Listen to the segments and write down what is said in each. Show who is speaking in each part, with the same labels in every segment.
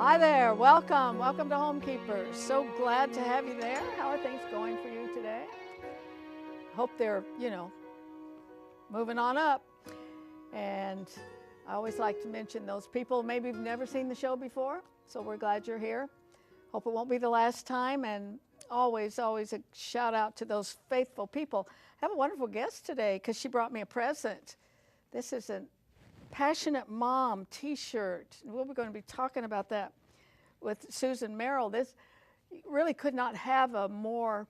Speaker 1: Hi there, welcome to Homekeepers. So glad to have you there. How are things going for you today? Hope they're, moving on up. And I always like to mention those people maybe you've never seen the show before, so we're glad you're here. Hope it won't be the last time, and always a shout out to those faithful people. I have a wonderful guest today because she brought me a present. This is a Passionate Mom t-shirt. We'll be going to be talking about that with Susan Merill. This really could not have a more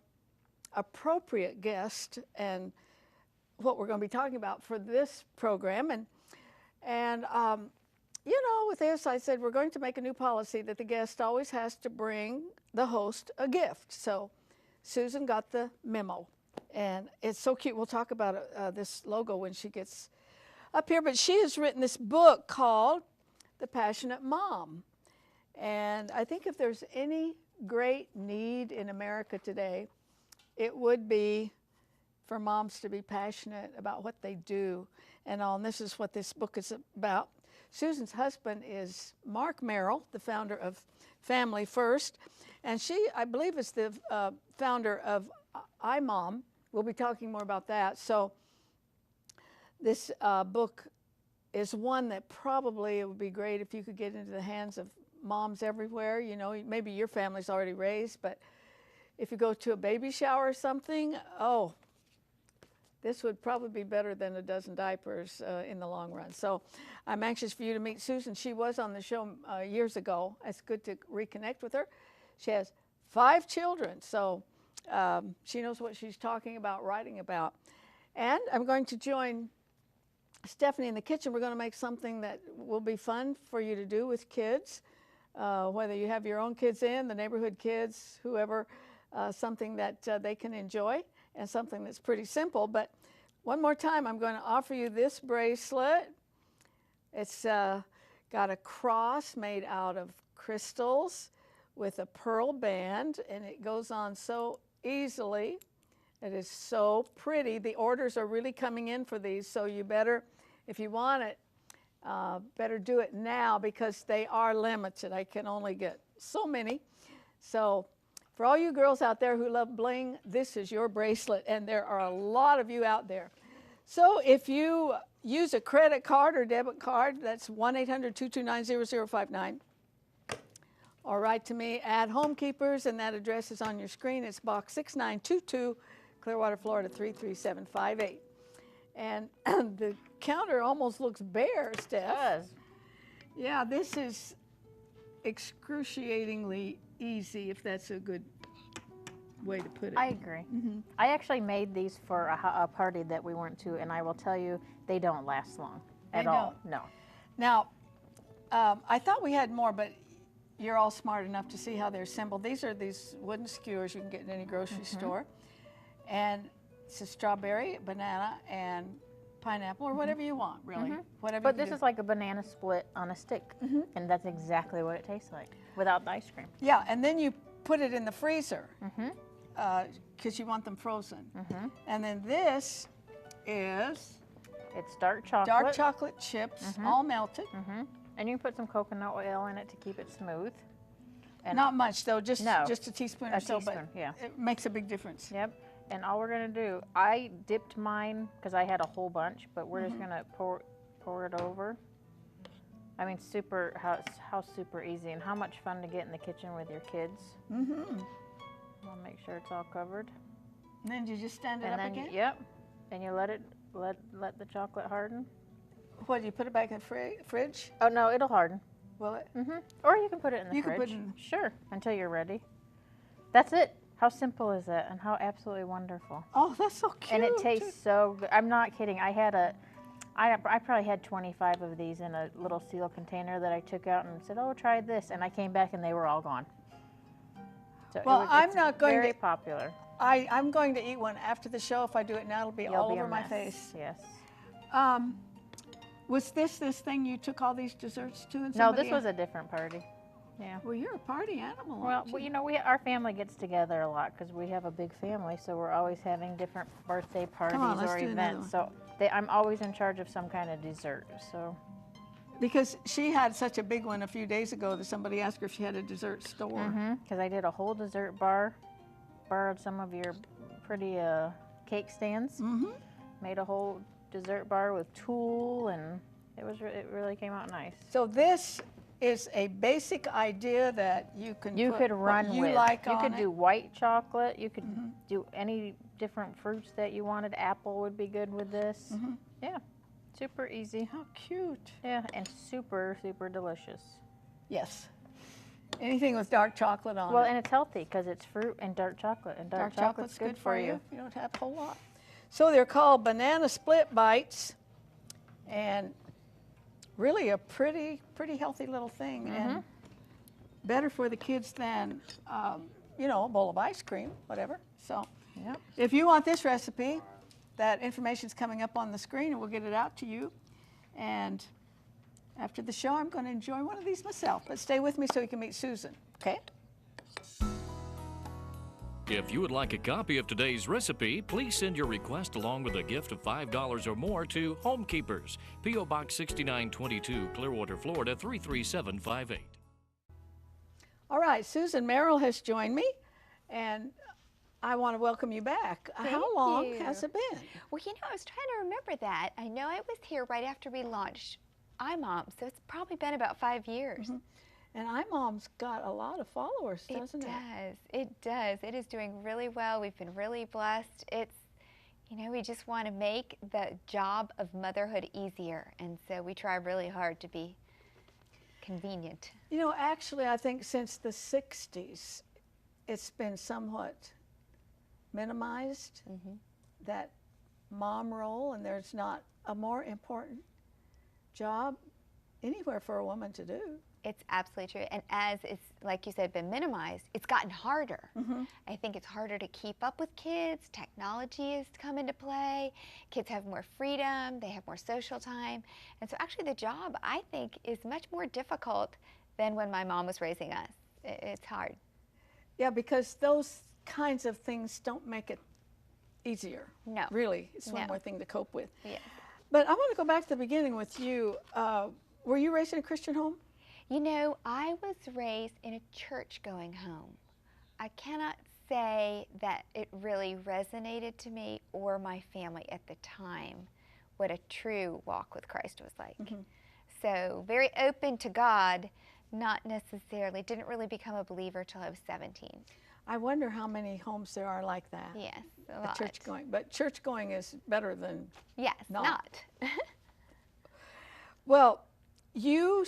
Speaker 1: appropriate guest and what we're going to be talking about for this program. And with this, I said we're going to make a new policy that the guest always has to bring the host a gift. So Susan got the memo, and it's so cute. We'll talk about this logo when she gets up here, but she has written this book called The Passionate Mom. And I think if there's any great need in America today, it would be for moms to be passionate about what they do and all. And this is what this book is about. Susan's husband is Mark Merill, the founder of Family First. And she, I believe, is the founder of iMom. We'll be talking more about that. So this book is one that probably it would be great if you could get into the hands of moms everywhere. You know, maybe your family's already raised, but if you go to a baby shower or something, this would probably be better than a dozen diapers in the long run. So I'm anxious for you to meet Susan. She was on the show years ago. It's good to reconnect with her. She has 5 children, so she knows what she's talking about, writing about. And I'm going to join Stephanie in the kitchen. We're going to make something that will be fun for you to do with kids, whether you have your own kids in, the neighborhood kids, whoever, something that they can enjoy and something that's pretty simple. But one more time, I'm going to offer you this bracelet. It's got a cross made out of crystals with a pearl band, and it goes on so easily. It is so pretty. The orders are really coming in for these, so you better, if you want it, better do it now because they are limited. I can only get so many. So for all you girls out there who love bling, this is your bracelet, and there are a lot of you out there. So if you use a credit card or debit card, that's 1-800-229-0059. Or write to me at Homekeepers, and that address is on your screen. It's box 6922, Clearwater, Florida 33758. And the counter almost looks bare, Steph.
Speaker 2: It does.
Speaker 1: Yeah, this is excruciatingly easy, if that's a good way to put it.
Speaker 2: I agree. Mm-hmm. I actually made these for a party that we went to, and I will tell you, they don't last long at all. No.
Speaker 1: Now, I thought we had more, but you're all smart enough to see how they're assembled. These are these wooden skewers you can get in any grocery store. And it's a strawberry, banana, and pineapple, or whatever you want, really. Whatever.
Speaker 2: But this is like a banana split on a stick, and that's exactly what it tastes like without the ice cream.
Speaker 1: Yeah, and then you put it in the freezer because you want them frozen. And then this is...
Speaker 2: It's dark chocolate.
Speaker 1: Dark chocolate chips, all melted.
Speaker 2: And you can put some coconut oil in it to keep it smooth. And
Speaker 1: not much, though, just a teaspoon or so,
Speaker 2: teaspoon,
Speaker 1: but it makes a big difference.
Speaker 2: Yep. And all we're going to do, I dipped mine because I had a whole bunch, but we're just going to pour it over. I mean, how super easy, and how much fun to get in the kitchen with your kids. I'll make sure it's all covered.
Speaker 1: And then you just stand it up again?
Speaker 2: Yep. And you let the chocolate harden.
Speaker 1: What, do you put it back in the fridge?
Speaker 2: Oh, no, it'll harden.
Speaker 1: Will it?
Speaker 2: Or you can put it in the fridge.
Speaker 1: You can put it in. Sure.
Speaker 2: Until you're ready. That's it. How simple is that, and how absolutely wonderful.
Speaker 1: Oh, that's so cute.
Speaker 2: And it tastes so good. I'm not kidding. I probably had 25 of these in a little seal container that I took out and said, oh, try this. And I came back and they were all gone. So
Speaker 1: well, I'm not going
Speaker 2: very popular.
Speaker 1: I'm going to eat one after the show. If I do it now, it'll be all over my face.
Speaker 2: Yes.
Speaker 1: Was this thing you took all these desserts to?
Speaker 2: No, this was a different party. Yeah.
Speaker 1: Well, you're a party animal.
Speaker 2: Well, our family gets together a lot because we have a big family, so we're always having different birthday parties or events. So I'm always in charge of some kind of dessert. So
Speaker 1: Because she had such a big one a few days ago that somebody asked her if she had a dessert store.
Speaker 2: Because I did a whole dessert bar, borrowed some of your pretty cake stands, made a whole dessert bar with tulle, and it really came out nice.
Speaker 1: So this is a basic idea that you can
Speaker 2: could run
Speaker 1: what you
Speaker 2: with.
Speaker 1: like
Speaker 2: You
Speaker 1: on
Speaker 2: could
Speaker 1: it.
Speaker 2: do white chocolate. You could do any different fruits that you wanted. Apple would be good with this. Yeah, super easy.
Speaker 1: How cute.
Speaker 2: Yeah, and super, super delicious.
Speaker 1: Yes. Anything with dark chocolate on
Speaker 2: Well,
Speaker 1: it.
Speaker 2: and it's healthy because it's fruit and dark chocolate, and dark chocolate's good for you.
Speaker 1: You don't have a whole lot. So they're called banana split bites, and really a pretty healthy little thing, and better for the kids than you know, a bowl of ice cream, whatever. So if you want this recipe, that information's coming up on the screen, and we'll get it out to you. And after the show, I'm going to enjoy one of these myself. But stay with me so you can meet Susan, okay?
Speaker 3: If you would like a copy of today's recipe, please send your request along with a gift of $5 or more to Homekeepers, P.O. Box 6922, Clearwater, Florida 33758.
Speaker 1: All right, Susan Merill has joined me, and I want to welcome you back. How long has it been?
Speaker 4: Well, you know, I was trying to remember that. I know I was here right after we launched iMom, so it's probably been about 5 years.
Speaker 1: And iMom's got a lot of followers, doesn't it?
Speaker 4: It does. It is doing really well. We've been really blessed. It's, you know, we just want to make the job of motherhood easier, and so we try really hard to be convenient.
Speaker 1: You know, actually, I think since the 60s, it's been somewhat minimized, that mom role, and there's not a more important job anywhere for a woman to do.
Speaker 4: It's absolutely true. And as it's, like you said, been minimized, it's gotten harder. I think it's harder to keep up with kids. Technology has come into play. Kids have more freedom. They have more social time. And so actually the job, I think, is much more difficult than when my mom was raising us. It's hard.
Speaker 1: Yeah, because those kinds of things don't make it easier.
Speaker 4: No.
Speaker 1: Really, it's one
Speaker 4: No.
Speaker 1: more thing to cope with.
Speaker 4: Yeah.
Speaker 1: But I want to go back to the beginning with you. Were you raised in a Christian home?
Speaker 4: You know, I was raised in a church-going home. I cannot say that it really resonated to me or my family at the time what a true walk with Christ was like. So very open to God, not necessarily, didn't really become a believer till I was 17.
Speaker 1: I wonder how many homes there are like that.
Speaker 4: Yes, a lot.
Speaker 1: Church going, but church going is better than
Speaker 4: Yes, not.
Speaker 1: Well, you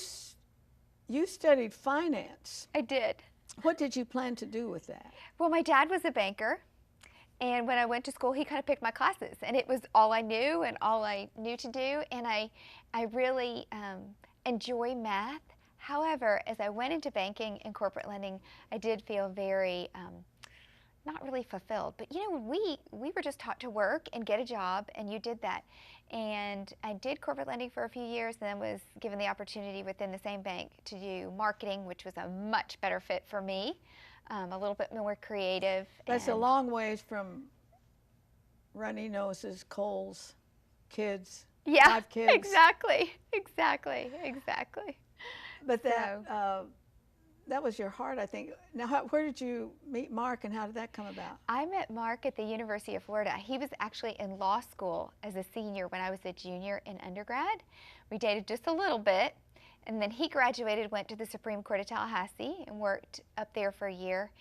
Speaker 1: studied finance.
Speaker 4: I did.
Speaker 1: What did you plan to do with that?
Speaker 4: Well, my dad was a banker, and when I went to school, he kind of picked my classes, and it was all I knew and all I knew to do, and I really enjoy math. However, as I went into banking and corporate lending, I did feel very not really fulfilled. But you know, we were just taught to work and get a job, and you did that. And I did corporate lending for a few years, and then was given the opportunity within the same bank to do marketing, which was a much better fit for me, a little bit more creative.
Speaker 1: That's a long ways from runny noses, Coles, kids, 5 kids.
Speaker 4: Exactly.
Speaker 1: But that was your heart, I think. Now, where did you meet Mark, and how did that come about?
Speaker 4: I met Mark at the University of Florida. He was actually in law school as a senior when I was a junior in undergrad. We dated just a little bit, and then he graduated, went to the Supreme Court of Tallahassee, and worked up there for a year.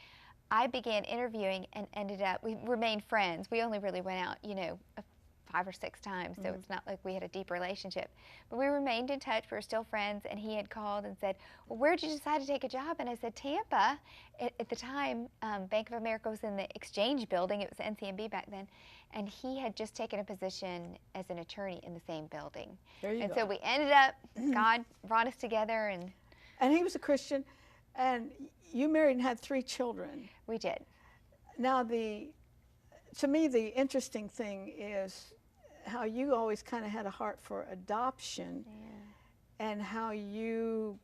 Speaker 4: I began interviewing and ended up, we remained friends. We only really went out, you know, 5 or 6 times, so it's not like we had a deep relationship. But we remained in touch, we were still friends, and he had called and said, well, where'd you decide to take a job? And I said, Tampa. At the time, Bank of America was in the Exchange building, it was NCMB back then, and he had just taken a position as an attorney in the same building.
Speaker 1: There you go.
Speaker 4: And so we ended up, God brought us together.
Speaker 1: And he was a Christian, and you married and had 3 children.
Speaker 4: We did.
Speaker 1: Now, to me, the interesting thing is how you always kind of had a heart for adoption, and how you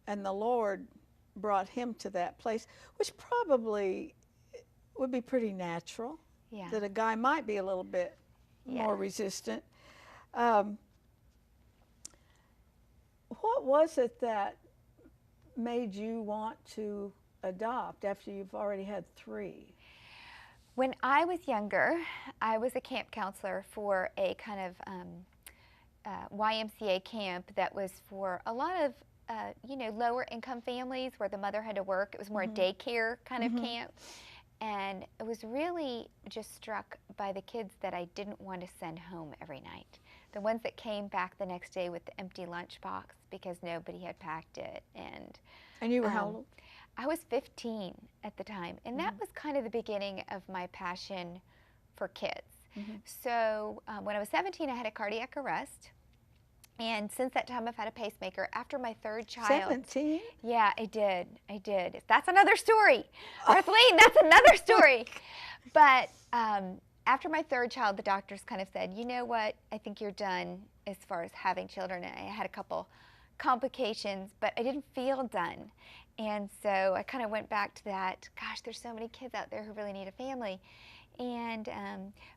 Speaker 1: and the Lord brought him to that place, which probably would be pretty natural, that a guy might be a little bit more resistant. What what was it that made you want to adopt after you've already had 3?
Speaker 4: When I was younger, I was a camp counselor for a kind of YMCA camp that was for a lot of, you know, lower income families where the mother had to work. It was more a daycare kind of camp. And I was really just struck by the kids that I didn't want to send home every night. The ones that came back the next day with the empty lunchbox because nobody had packed it. And
Speaker 1: you were how old?
Speaker 4: I was 15 at the time, and that was kind of the beginning of my passion for kids. So when I was 17, I had a cardiac arrest, and since that time I've had a pacemaker. After my 3rd child.
Speaker 1: 17?
Speaker 4: Yeah, I did. That's another story. Arthelene, that's another story. But after my 3rd child, the doctors kind of said, you know what, I think you're done as far as having children. And I had a couple complications, but I didn't feel done. And so I kind of went back to that, gosh, there's so many kids out there who really need a family. And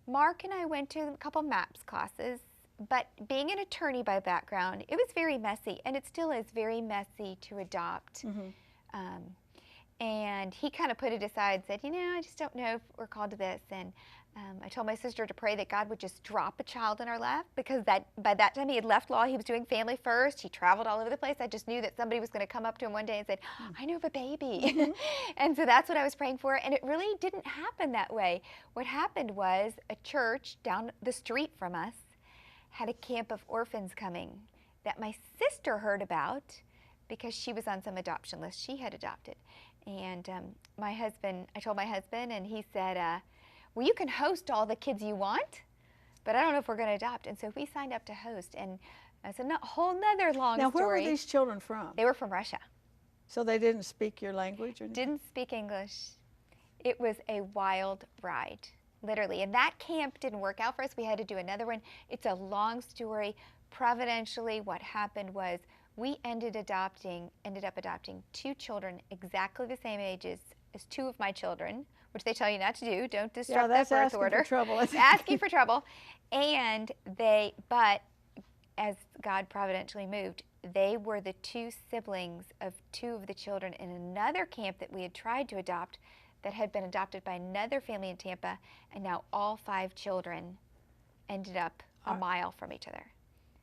Speaker 4: Mark and I went to a couple MAPS classes, but being an attorney by background, it was very messy, and it still is very messy to adopt. And he kind of put it aside, said, you know, I just don't know if we're called to this. And I told my sister to pray that God would just drop a child in our lap, because by that time he had left law. He was doing family first. He traveled all over the place. I just knew that somebody was going to come up to him one day and said, I know of a baby. And so that's what I was praying for. And it really didn't happen that way. What happened was a church down the street from us had a camp of orphans coming that my sister heard about because she was on some adoption list she had adopted. And I told my husband, and he said, well, you can host all the kids you want, but I don't know if we're going to adopt. And so we signed up to host, and it's a whole nother long story.
Speaker 1: Now, where were these children from?
Speaker 4: They were from Russia.
Speaker 1: So they didn't speak your language? Or anything?
Speaker 4: Didn't speak English. It was a wild ride, literally. And that camp didn't work out for us. We had to do another one. It's a long story. Providentially, what happened was we ended up adopting 2 children exactly the same ages as 2 of my children, which they tell you not to do. Don't disrupt that birth order.
Speaker 1: For trouble.
Speaker 4: Asking for trouble. But as God providentially moved, they were the 2 siblings of 2 of the children in another camp that we had tried to adopt that had been adopted by another family in Tampa, and now all 5 children ended up a mile from each other.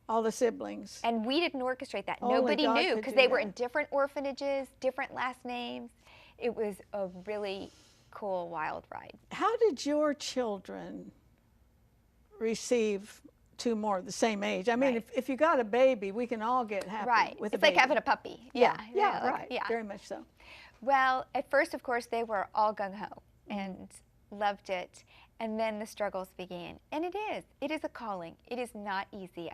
Speaker 1: All the siblings.
Speaker 4: And we didn't orchestrate that.
Speaker 1: Only
Speaker 4: Nobody
Speaker 1: God
Speaker 4: knew,
Speaker 1: could
Speaker 4: because
Speaker 1: do
Speaker 4: they were
Speaker 1: that.
Speaker 4: in different orphanages, different last names. It was a really cool, wild ride.
Speaker 1: How did your children receive 2 more the same age? I mean,
Speaker 4: Right.
Speaker 1: if you got a baby, we can all get happy
Speaker 4: Right.
Speaker 1: with
Speaker 4: It's
Speaker 1: a
Speaker 4: like
Speaker 1: baby.
Speaker 4: having a puppy.
Speaker 1: Yeah,
Speaker 4: like-
Speaker 1: right.
Speaker 4: Yeah.
Speaker 1: Very much so.
Speaker 4: Well, at first, of course, they were all gung-ho and loved it. And then the struggles began. And it is a calling. It is not easy.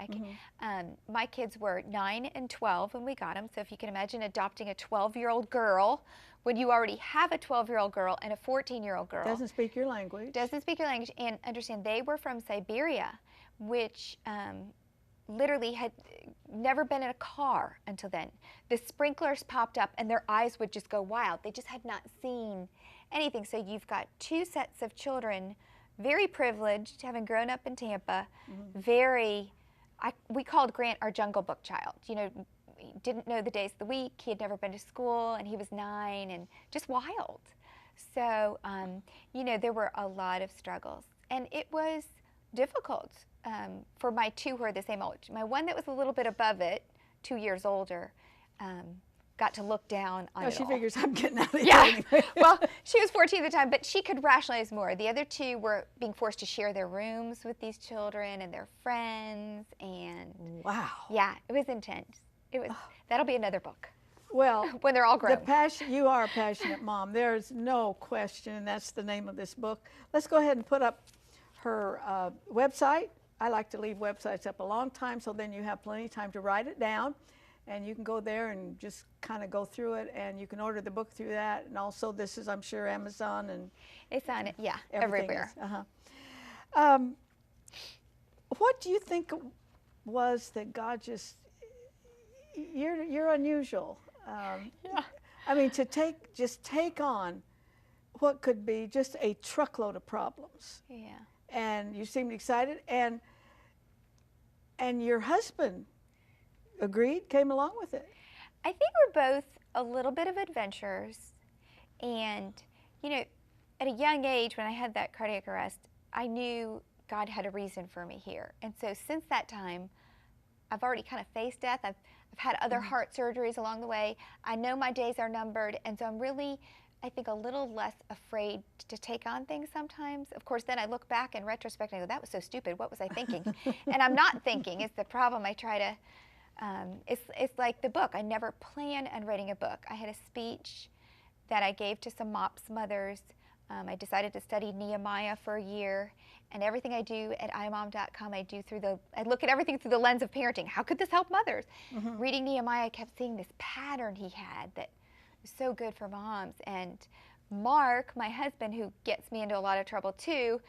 Speaker 4: My kids were 9 and 12 when we got them. So if you can imagine adopting a 12-year-old girl when you already have a 12-year-old girl and a 14-year-old girl.
Speaker 1: Doesn't speak your language.
Speaker 4: Doesn't speak your language. And understand, they were from Siberia, which literally had never been in a car until then. The sprinklers popped up and their eyes would just go wild. They just had not seen anything. So you've got 2 sets of children, very privileged, having grown up in Tampa, we called Grant our Jungle Book child. You know, he didn't know the days of the week, he had never been to school, and he was 9, and just wild. So, you know, there were a lot of struggles, and it was difficult for my 2 who are the same age. My one that was a little bit above it, 2 years older, got to look down on it
Speaker 1: She
Speaker 4: all.
Speaker 1: figures I'm getting out of here
Speaker 4: Yeah.
Speaker 1: anyway.
Speaker 4: Well, she was 14 at the time, but she could rationalize more. The other 2 were being forced to share their rooms with these children and their friends, and
Speaker 1: Wow.
Speaker 4: yeah, it was intense. That'll be another book
Speaker 1: Well,
Speaker 4: when they're all grown.
Speaker 1: you are a passionate mom. There's no question, and that's the name of this book. Let's go ahead and put up her website. I like to leave websites up a long time, so then you have plenty of time to write it down. And you can go there and just kind of go through it, and you can order the book through that. And also, this is, I'm sure, Amazon and
Speaker 4: It's on it, yeah,
Speaker 1: everything
Speaker 4: everywhere.
Speaker 1: is. What do you think was that God just? You're unusual.
Speaker 4: Yeah.
Speaker 1: I mean, to take on what could be just a truckload of problems,
Speaker 4: Yeah.
Speaker 1: and you seemed excited, and your husband agreed, came along with it?
Speaker 4: I think we're both a little bit of adventurers. And, you know, at a young age when I had that cardiac arrest, I knew God had a reason for me here. And so since that time, I've already kind of faced death. I've had other heart surgeries along the way. I know my days are numbered. And so I'm really, I think, a little less afraid to take on things sometimes. Of course, then I look back in retrospect and I go, that was so stupid. What was I thinking? And I'm not thinking. It's the problem. I try to, it's like the book. I never plan on writing a book. I had a speech that I gave to some MOPS mothers. I decided to study Nehemiah for a year, and everything I do at imom.com, I look at everything through the lens of parenting. How could this help mothers? Reading Nehemiah, I kept seeing this pattern he had that was so good for moms. And Mark, my husband, who gets me into a lot of trouble too,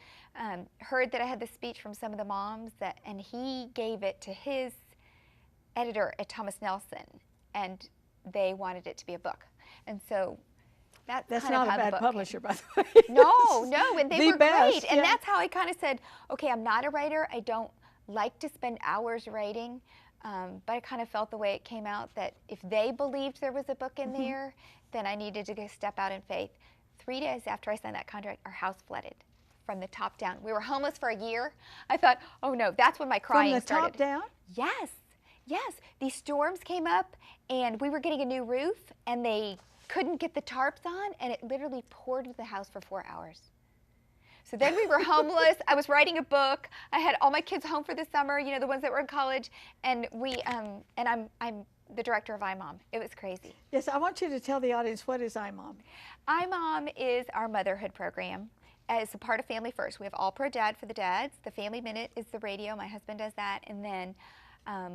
Speaker 4: heard that I had this speech from some of the moms, and he gave it to his editor at Thomas Nelson, and they wanted it to be a book. And so that's kind
Speaker 1: not
Speaker 4: of
Speaker 1: a
Speaker 4: how
Speaker 1: bad publisher, by the way.
Speaker 4: No, and they were
Speaker 1: best,
Speaker 4: great. And
Speaker 1: yeah.
Speaker 4: that's how I kind of said, okay, I'm not a writer. I don't like to spend hours writing. But I kind of felt the way it came out that if they believed there was a book in there, then I needed to go step out in faith. 3 days after I signed that contract, our house flooded from the top down. We were homeless for a year. I thought, oh no, that's when my crying started.
Speaker 1: From the top down?
Speaker 4: Yes. These storms came up, and we were getting a new roof, and they couldn't get the tarps on, and it literally poured into the house for 4 hours. So then we were homeless. I was writing a book. I had all my kids home for the summer, you know, the ones that were in college, and I'm the director of iMom. It was crazy.
Speaker 1: Yes, I want you to tell the audience, what is iMom?
Speaker 4: iMom is our motherhood program. As a part of Family First, we have All Pro Dad for the dads. The Family Minute is the radio. My husband does that, and then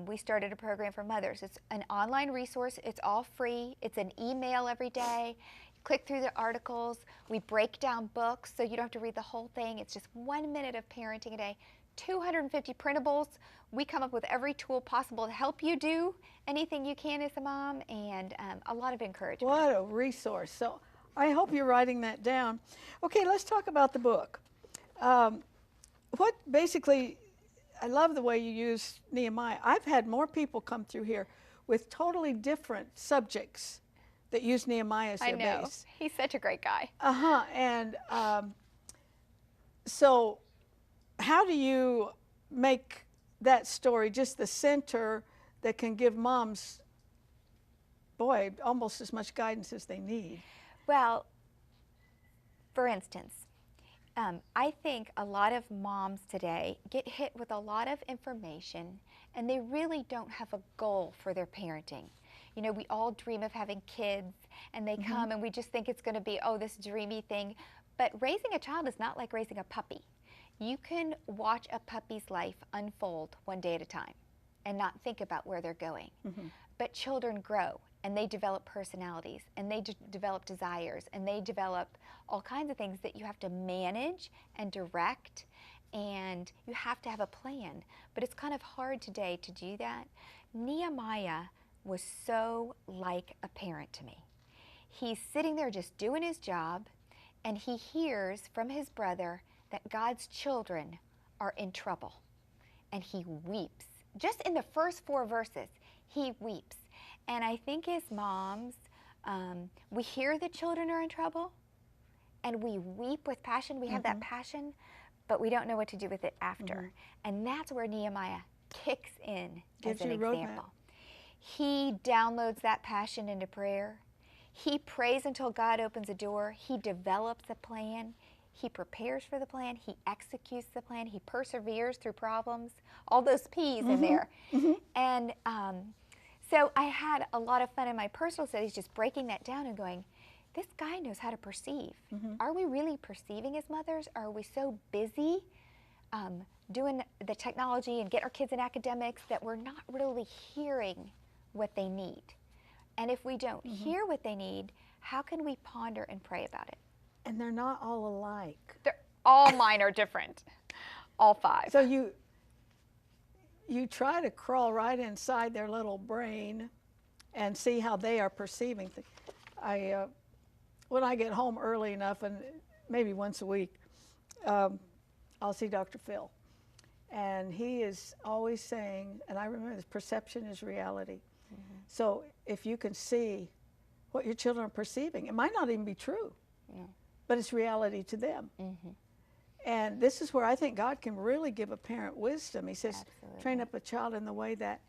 Speaker 4: we started a program for mothers. It's an online resource. It's all free. It's an email every day. Click through the articles. We break down books so you don't have to read the whole thing. It's just 1 minute of parenting a day. 250 printables. We come up with every tool possible to help you do anything you can as a mom, and a lot of encouragement.
Speaker 1: What a resource. So I hope you're writing that down. Okay, let's talk about the book. What basically, I love the way you use Nehemiah. I've had more people come through here with totally different subjects that use Nehemiah as their base.
Speaker 4: He's such a great guy.
Speaker 1: And so how do you make that story just the center that can give moms, boy, almost as much guidance as they need?
Speaker 4: Well, for instance, I think a lot of moms today get hit with a lot of information, and they really don't have a goal for their parenting. You know, we all dream of having kids, and they come and we just think it's going to be, oh, this dreamy thing. But raising a child is not like raising a puppy. You can watch a puppy's life unfold one day at a time and not think about where they're going. But children grow, and they develop personalities, and they develop desires, and they develop all kinds of things that you have to manage and direct, and you have to have a plan. But it's kind of hard today to do that. Nehemiah was so like a parent to me. He's sitting there just doing his job, and he hears from his brother that God's children are in trouble, and he weeps. Just in the first 4 verses, he weeps. And I think as moms, we hear that children are in trouble, and we weep with passion. We have that passion, but we don't know what to do with it after. And that's where Nehemiah kicks in as an example. He downloads that passion into prayer. He prays until God opens a door. He develops a plan. He prepares for the plan. He executes the plan. He perseveres through problems. All those P's in there. And so I had a lot of fun in my personal studies just breaking that down and going, this guy knows how to perceive. Are we really perceiving as mothers? Or are we so busy doing the technology and getting our kids in academics that we're not really hearing what they need? And if we don't hear what they need, how can we ponder and pray about it?
Speaker 1: And they're not all alike.
Speaker 4: All mine are different, all 5.
Speaker 1: So you try to crawl right inside their little brain and see how they are perceiving things. When I get home early enough, and maybe once a week, I'll see Dr. Phil. And he is always saying, and I remember this, perception is reality. So if you can see what your children are perceiving, it might not even be true, but it's reality to them. And this is where I think God can really give a parent wisdom. He says, train up a child in the way that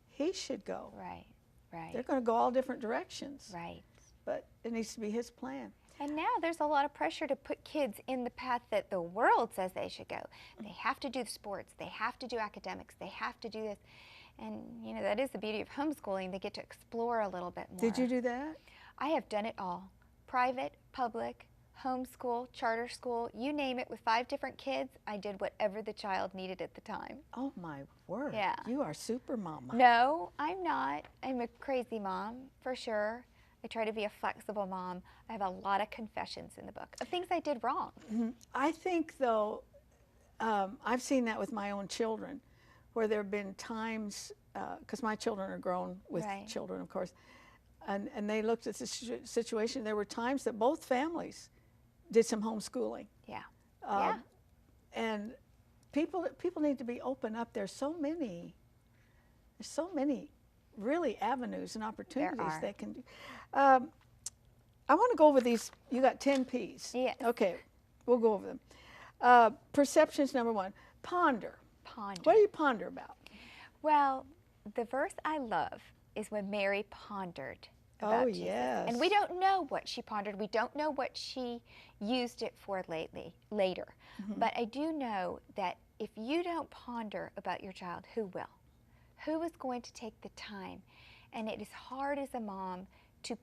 Speaker 1: he should go.
Speaker 4: Right, right.
Speaker 1: They're going to go all different directions.
Speaker 4: Right.
Speaker 1: But it needs to be his plan.
Speaker 4: And now there's a lot of pressure to put kids in the path that the world says they should go. They have to do sports. They have to do academics. They have to do this. And, you know, that is the beauty of homeschooling. They get to explore a little bit more.
Speaker 1: Did you do that?
Speaker 4: I have done it all. Private, public, homeschool, charter school, you name it. With 5 different kids, I did whatever the child needed at the time.
Speaker 1: Oh, my word.
Speaker 4: Yeah.
Speaker 1: You are super mama.
Speaker 4: No, I'm not. I'm a crazy mom, for sure. I try to be a flexible mom. I have a lot of confessions in the book of things I did wrong.
Speaker 1: I think, though, I've seen that with my own children, where there have been times, because my children are grown with children, of course, and they looked at this situation. There were times that both families did some homeschooling.
Speaker 4: Yeah.
Speaker 1: And people need to be open up. There's so many really avenues and opportunities they can do. I want to go over these. You got 10 P's.
Speaker 4: Yes.
Speaker 1: Okay, we'll go over them. Perceptions, number 1. Ponder.
Speaker 4: Ponder.
Speaker 1: What do you ponder about?
Speaker 4: Well, the verse I love is when Mary pondered about Jesus.
Speaker 1: Yes.
Speaker 4: And we don't know what she pondered. We don't know what she used it for later. But I do know that if you don't ponder about your child, who will? Who is going to take the time? And it is hard as a mom to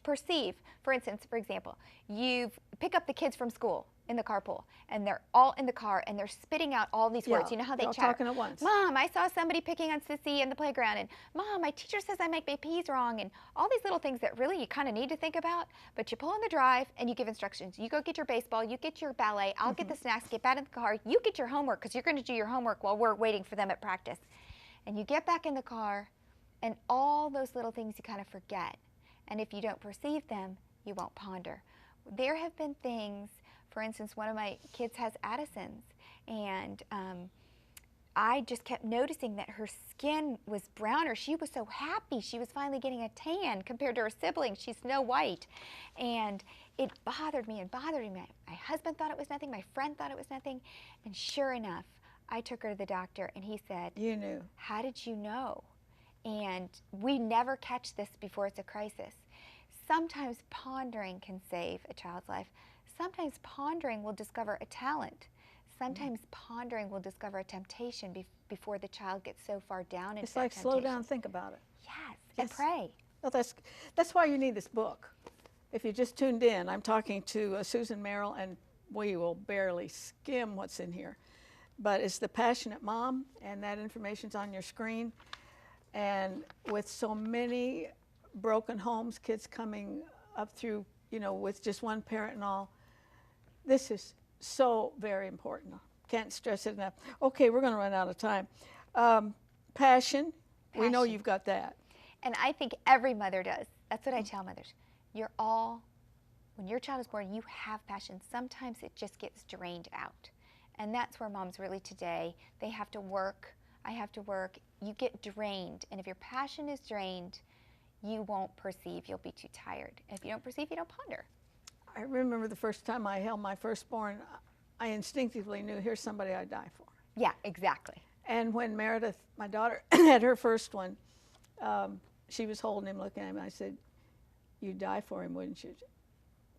Speaker 4: perceive. For instance, for example, you pick up the kids from school in the carpool, and they're all in the car, and they're spitting out all these words. You know how they
Speaker 1: all
Speaker 4: chatter?
Speaker 1: talking at once.
Speaker 4: Mom, I saw somebody picking on Sissy in the playground, and Mom, my teacher says I make my P's wrong, and all these little things that really you kind of need to think about, but you pull in the drive and you give instructions. You go get your baseball, you get your ballet, I'll get the snacks, get back in the car, you get your homework, because you're going to do your homework while we're waiting for them at practice. And you get back in the car, and all those little things you kind of forget. And if you don't perceive them, you won't ponder. There have been things, for instance, one of my kids has Addison's, and I just kept noticing that her skin was browner. She was so happy. She was finally getting a tan compared to her siblings. She's Snow White. And it bothered me and bothered me. My husband thought it was nothing. My friend thought it was nothing. And sure enough, I took her to the doctor, and he said,
Speaker 1: You knew.
Speaker 4: How did you know? And we never catch this before it's a crisis. Sometimes pondering can save a child's life. Sometimes pondering will discover a talent. Sometimes pondering will discover a temptation before the child gets so far down into
Speaker 1: It's like slow down, think about it.
Speaker 4: Yes, and pray.
Speaker 1: Well, that's why you need this book. If you just tuned in, I'm talking to Susan Merill, and we will barely skim what's in here. But it's The Passionate Mom, and that information's on your screen. And with so many broken homes, kids coming up through, you know, with just one parent and all, this is so very important. Can't stress it enough. Okay, we're going to run out of time. Passion, we know you've got that.
Speaker 4: And I think every mother does. That's what I tell mothers. When your child is born, you have passion. Sometimes it just gets drained out. And that's where moms really today, they have to work. I have to work. You get drained. And if your passion is drained, you won't perceive. You'll be too tired. And if you don't perceive, you don't ponder.
Speaker 1: I remember the first time I held my firstborn, I instinctively knew, here's somebody I'd die for.
Speaker 4: Yeah, exactly.
Speaker 1: And when Meredith, my daughter, had her first one, she was holding him, looking at him, and I said, you'd die for him, wouldn't you?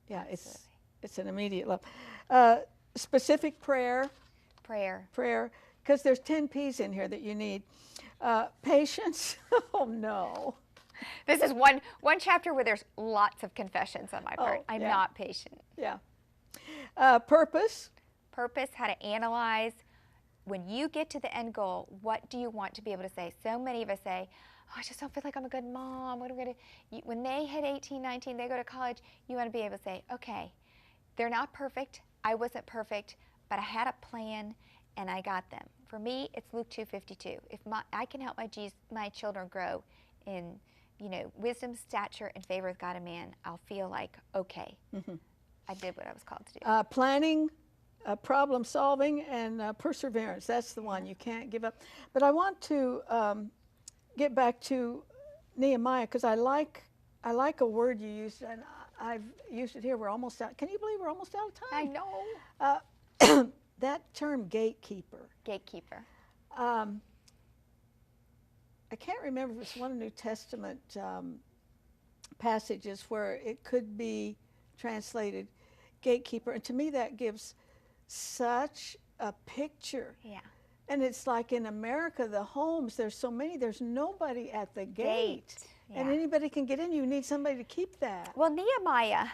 Speaker 1: Yeah, it's an immediate love. Specific prayer. Prayer, because there's 10 P's in here that you need. Patience. Oh, no.
Speaker 4: This is one chapter where there's lots of confessions on my part. I'm not patient.
Speaker 1: Yeah. Purpose.
Speaker 4: Purpose, how to analyze. When you get to the end goal, what do you want to be able to say? So many of us say, oh, I just don't feel like I'm a good mom. What am I going to? When they hit 18, 19, they go to college, you want to be able to say, okay, they're not perfect. I wasn't perfect, but I had a plan, and I got them. For me, it's Luke 2:52. If I can help my children grow in, wisdom, stature, and favor with God and man, I'll feel like, okay, I did what I was called to do.
Speaker 1: Planning problem solving and perseverance. That's the one. You can't give up. But I want to get back to Nehemiah, because I like a word you used, and I've used it here. We're almost out. Can you believe we're almost out of time?
Speaker 4: I know.
Speaker 1: That term, gatekeeper.
Speaker 4: Gatekeeper.
Speaker 1: I can't remember if it's one of the New Testament passages where it could be translated gatekeeper, and to me that gives such a picture.
Speaker 4: Yeah.
Speaker 1: And it's like in America, the homes, there's so many, there's nobody at the gate.
Speaker 4: Yeah.
Speaker 1: And anybody can get in. You need somebody to keep that.
Speaker 4: Well, Nehemiah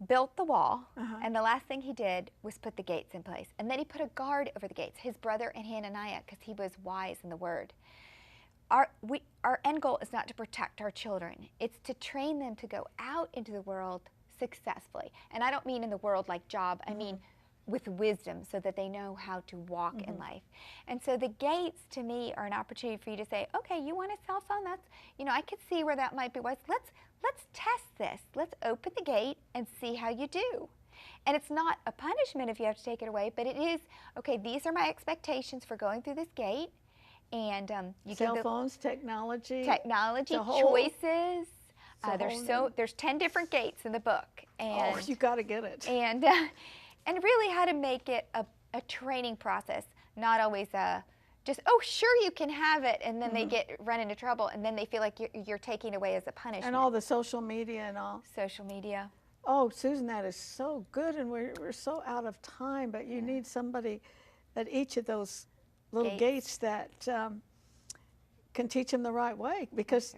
Speaker 4: built the wall, and the last thing he did was put the gates in place. And then he put a guard over the gates, his brother and Hananiah, because he was wise in the word. Our end goal is not to protect our children. It's to train them to go out into the world successfully. And I don't mean in the world like job. I mean with wisdom, so that they know how to walk in life. And so the gates, to me, are an opportunity for you to say, okay, you want a cell phone? That's, you know, I could see where that might be wise. Let's test this. Let's open the gate and see how you do. And it's not a punishment if you have to take it away, but it is, okay, these are my expectations for going through this gate. And you
Speaker 1: cell phones, technology,
Speaker 4: choices. There's 10 different gates in the book. And,
Speaker 1: you got to get it.
Speaker 4: And really how to make it a training process, not always just, oh, sure, you can have it, and then they run into trouble, and then they feel like you're taking away as a punishment.
Speaker 1: And all the social media and all.
Speaker 4: Social media.
Speaker 1: Oh, Susan, that is so good, and we're so out of time, but you need somebody at each of those little gates that can teach them the right way, because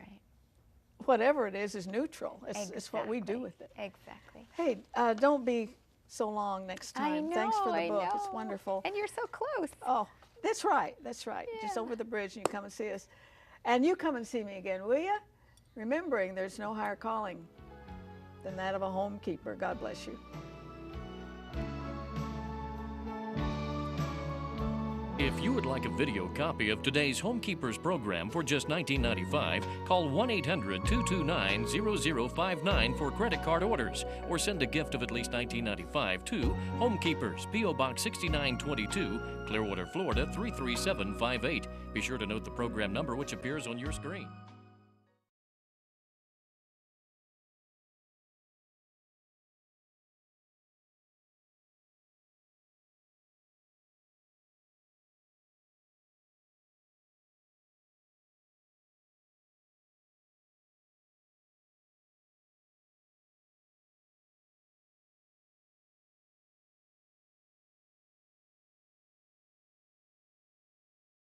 Speaker 1: whatever it is neutral. It's what we do with it.
Speaker 4: Exactly.
Speaker 1: Hey, don't be so long next time.
Speaker 4: I know,
Speaker 1: Thanks for the book.
Speaker 4: I know.
Speaker 1: It's wonderful.
Speaker 4: And you're so close.
Speaker 1: Oh, that's right. That's right.
Speaker 4: Yeah.
Speaker 1: Just over the bridge, and you come and see us. And you come and see me again, will you? Remembering there's no higher calling than that of a homekeeper. God bless you.
Speaker 3: If you would like a video copy of today's Homekeepers program for just $19.95, call 1-800-229-0059 for credit card orders, or send a gift of at least $19.95 to Homekeepers, P.O. Box 6922, Clearwater, Florida 33758. Be sure to note the program number which appears on your screen.